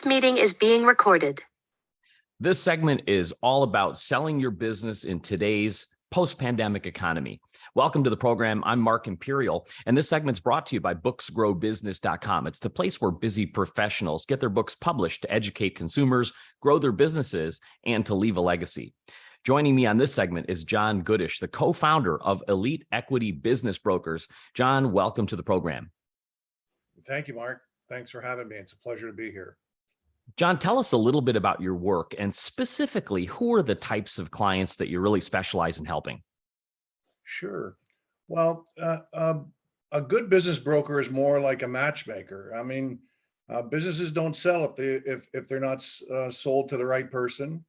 This meeting is being recorded. This segment is all about selling your business in today's post-pandemic economy. Welcome to the program. I'm Mark Imperial, and this segment's brought to you by booksgrowbusiness.com. It's the place where busy professionals get their books published to educate consumers, grow their businesses, and to leave a legacy. Joining me on this segment is John Goodish, the co-founder of Elite Equity Business Brokers. John, welcome to the program. Thank you, Mark. Thanks for having me. It's a pleasure to be here. John, tell us a little bit about your work and specifically, who are the types of clients that you really specialize in helping? Sure. Well, a good business broker is more like a matchmaker. I mean, businesses don't sell if they're not sold to the right person.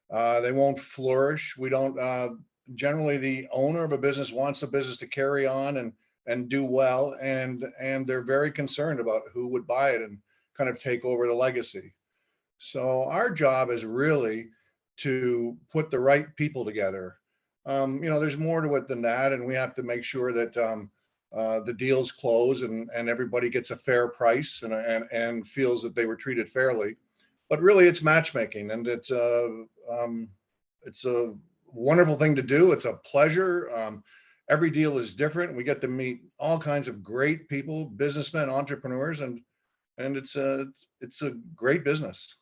They won't flourish. We don't. Generally, the owner of a business wants the business to carry on and do well, and they're very concerned about who would buy it and kind of take over the legacy. So our job is really to put the right people together. There's more to it than that, and we have to make sure that the deals close and everybody gets a fair price and feels that they were treated fairly. But really, it's matchmaking, and it's a wonderful thing to do. It's a pleasure. Every deal is different. We get to meet all kinds of great people, businessmen, entrepreneurs, and it's a great business.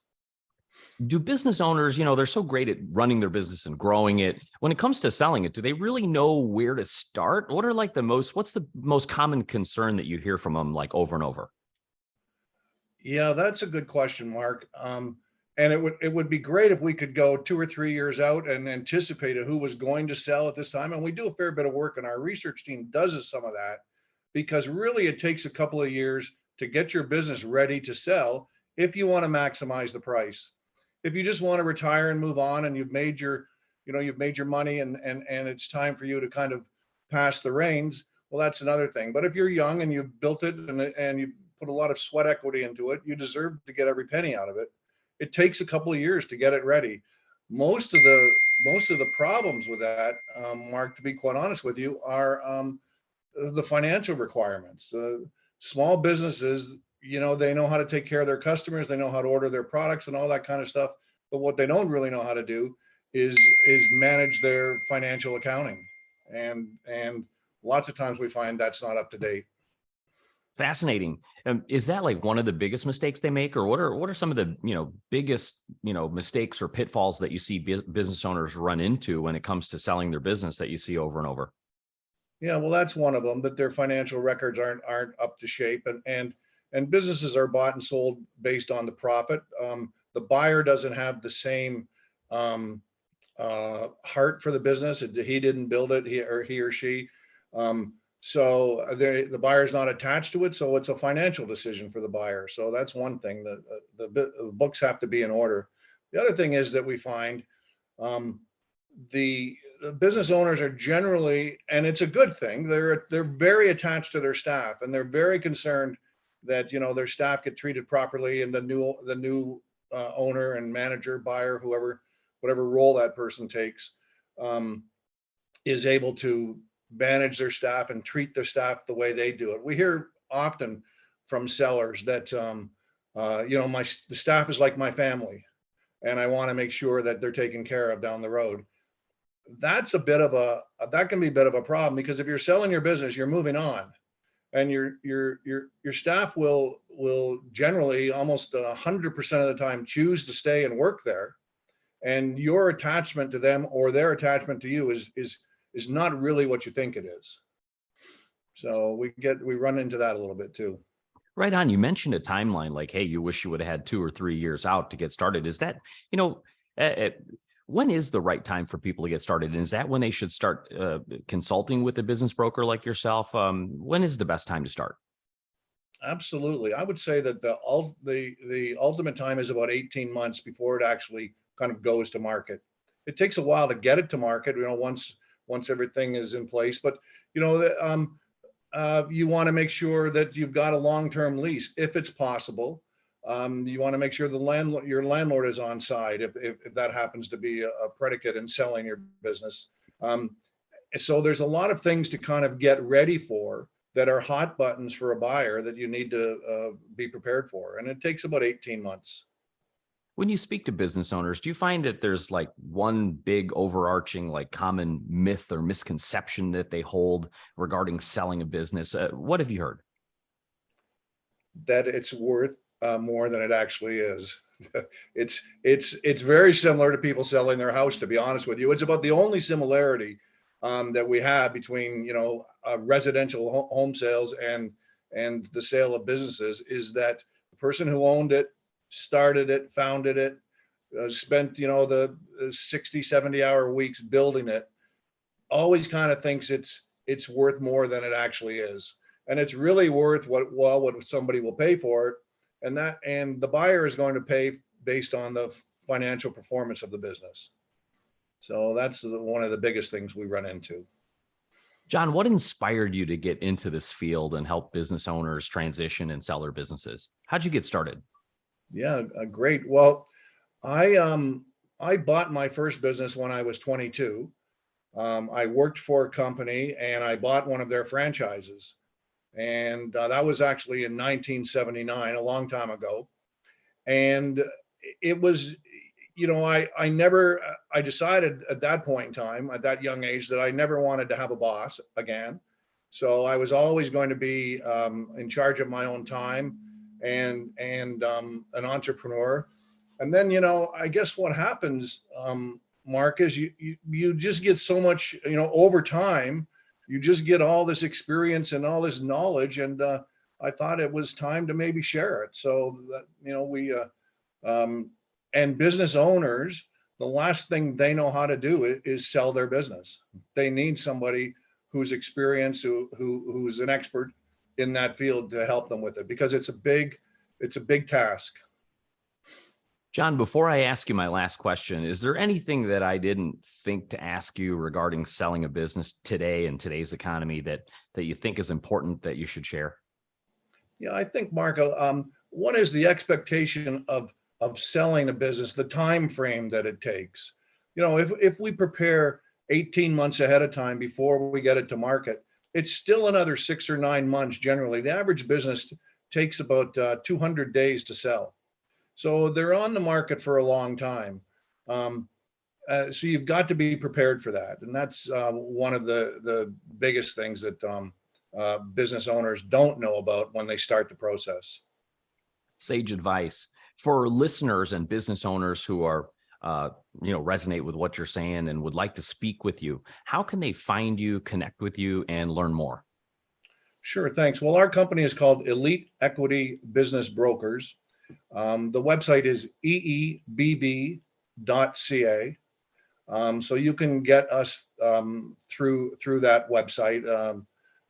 Do business owners, they're so great at running their business and growing it. When it comes to selling it, do they really know where to start? What's the most common concern that you hear from them, like, over and over? Yeah, that's a good question, Mark. And it would be great if we could go 2 or 3 years out and anticipate who was going to sell at this time. And we do a fair bit of work, and our research team does some of that, because really it takes a couple of years to get your business ready to sell if you want to maximize the price. If you just want to retire and move on, and you've made your money, and it's time for you to kind of pass the reins, well, that's another thing. But if you're young and you've built it and you put a lot of sweat equity into it, you deserve to get every penny out of it. It takes a couple of years to get it ready. Most of the problems with that, Mark, to be quite honest with you, are the financial requirements. Small businesses, they know how to take care of their customers, they know how to order their products and all that kind of stuff. But what they don't really know how to do is manage their financial accounting. And lots of times we find that's not up to date. Fascinating. Is that like one of the biggest mistakes they make, or what are some of the biggest mistakes or pitfalls that you see business owners run into when it comes to selling their business that you see over and over? Yeah, well, that's one of them, that their financial records aren't up to shape, and businesses are bought and sold based on the profit. The buyer doesn't have the same heart for the business. He didn't build it, he or she. So the buyer's not attached to it, so it's a financial decision for the buyer. So that's one thing. The books have to be in order. The other thing is that we find the business owners are generally, and it's a good thing, they're very attached to their staff, and they're very concerned that their staff get treated properly, and the new owner and manager, buyer, whatever role that person takes, is able to manage their staff and treat their staff the way they do it. We hear often from sellers that the staff is like my family, and I want to make sure that they're taken care of down the road. That can be a bit of a problem, because if you're selling your business, you're moving on, and your staff will generally almost 100% of the time choose to stay and work there, and your attachment to them or their attachment to you is not really what you think it is. So we run into that a little bit too. Right on. You mentioned a timeline, like, hey, you wish you would have had 2 or 3 years out to get started. Is that, when is the right time for people to get started? And is that when they should start consulting with a business broker like yourself? When is the best time to start? Absolutely. I would say that the ultimate time is about 18 months before it actually kind of goes to market. It takes a while to get it to market, once everything is in place. But you want to make sure that you've got a long-term lease, if it's possible. You want to make sure your landlord is on side, if that happens to be a predicate in selling your business. So there's a lot of things to kind of get ready for that are hot buttons for a buyer that you need to be prepared for, and it takes about 18 months. When you speak to business owners, do you find that there's like one big overarching like common myth or misconception that they hold regarding selling a business? What have you heard? That it's worth more than it actually is. It's very similar to people selling their house. To be honest with you, it's about the only similarity that we have between residential home sales and the sale of businesses is that the person who owned it, started it, founded it, spent the 60, 70-hour weeks building it, always kind of thinks it's worth more than it actually is, and it's really worth what somebody will pay for it, and the buyer is going to pay based on the financial performance of the business. So that's one of the biggest things we run into. John, what inspired you to get into this field and help business owners transition and sell their businesses? How'd you get started? Yeah, great. Well, I bought my first business when I was 22. I worked for a company and I bought one of their franchises. And that was actually in 1979, a long time ago. And it was, I decided at that point in time, at that young age, that I never wanted to have a boss again. So I was always going to be in charge of my own time and an entrepreneur. And then, I guess what happens, Mark, is you just get so much, over time, you just get all this experience and all this knowledge. And I thought it was time to maybe share it. So that, and business owners, the last thing they know how to do is sell their business. They need somebody who's experienced, who's an expert in that field to help them with it, because it's a big task. John, before I ask you my last question, is there anything that I didn't think to ask you regarding selling a business today in today's economy that you think is important that you should share? Yeah, I think, Mark, one is the expectation of selling a business, the time frame that it takes. If we prepare 18 months ahead of time before we get it to market, it's still another 6 or 9 months generally. The average business takes about 200 days to sell. So they're on the market for a long time. So you've got to be prepared for that. And that's one of the biggest things that business owners don't know about when they start the process. Sage advice for listeners and business owners who are, resonate with what you're saying and would like to speak with you. How can they find you, connect with you, and learn more? Sure, thanks. Well, our company is called Elite Equity Business Brokers. The website is eebb.ca. So you can get us through that website.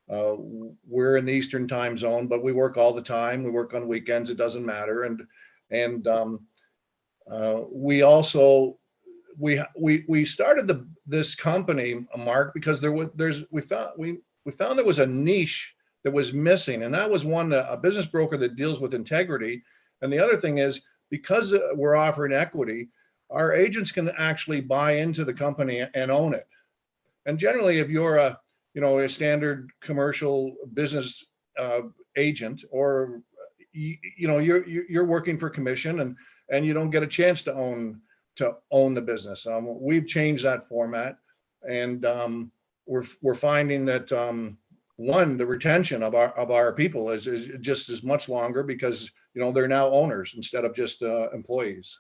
We're in the Eastern time zone, but we work all the time. We work on weekends. It doesn't matter. And we also we started this company, Mark, because we found there was a niche that was missing, and that was a business broker that deals with integrity. And the other thing is, because we're offering equity, our agents can actually buy into the company and own it. And generally, if you're a standard commercial business agent, or you're working for commission and you don't get a chance to own the business. We've changed that format, and we're finding that the retention of our people is just as much longer, because they're now owners instead of just employees.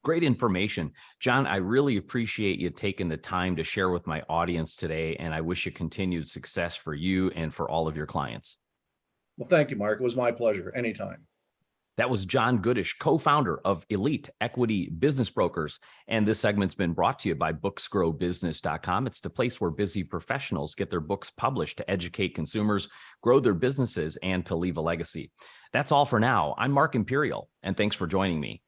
Great information. John, I really appreciate you taking the time to share with my audience today, and I wish you continued success for you and for all of your clients. Well, thank you, Mark. It was my pleasure. Anytime. That was John Goodish, co-founder of Elite Equity Business Brokers. And this segment's been brought to you by booksgrowbusiness.com. It's the place where busy professionals get their books published to educate consumers, grow their businesses, and to leave a legacy. That's all for now. I'm Mark Imperial, and thanks for joining me.